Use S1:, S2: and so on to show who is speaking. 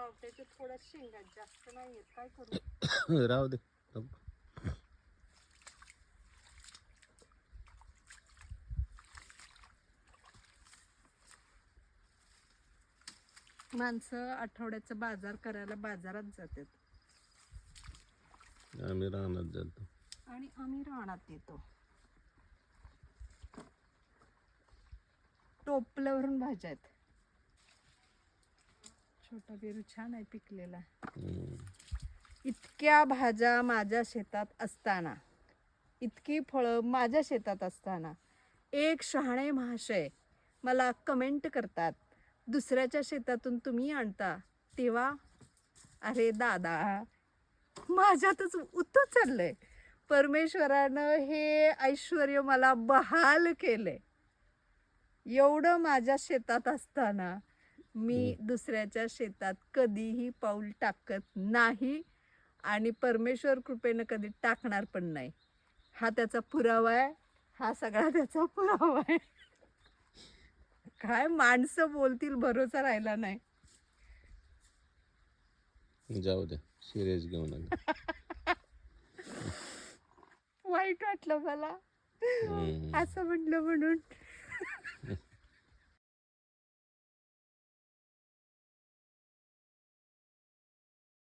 S1: पावट्याच्या थोड्या शेंगा जास्त नाहीयेत, काय करू?
S2: राहू दे.
S1: माणसं आठवड्याचा बाजार करायला बाजारात जातात
S2: आम्ही रानात जातो
S1: आणि आम्ही रानात येतो. टोपल्यावरून भाज्या आहेत. छोटा पेरू छान आहे पिकलेला. इतक्या भाज्या माझ्या शेतात असताना, इतकी फळं माझ्या शेतात असताना एक शहाणे महाशय मला कमेंट करतात, दुसऱ्याच्या शेतातून तुम्ही आणता, तेव्हा अरे दादा, माझ्यातच उतू चाललंय. परमेश्वरानं हे ऐश्वर्य मला बहाल केले. एवढं माझ्या शेतात असताना मी दुसऱ्याच्या शेतात कधीही पाऊल टाकत नाही आणि परमेश्वर कृपेनं कधी टाकणार पण नाही. हा त्याचा पुरावा आहे. हा सगळा त्याचा पुरावा आहे. काय माणसं बोलतील भरोसा राहिला नाही.
S2: जाऊ दे, सिरियस घेऊ नका.
S1: वाईट वाटलं मला असं म्हटलं म्हणून.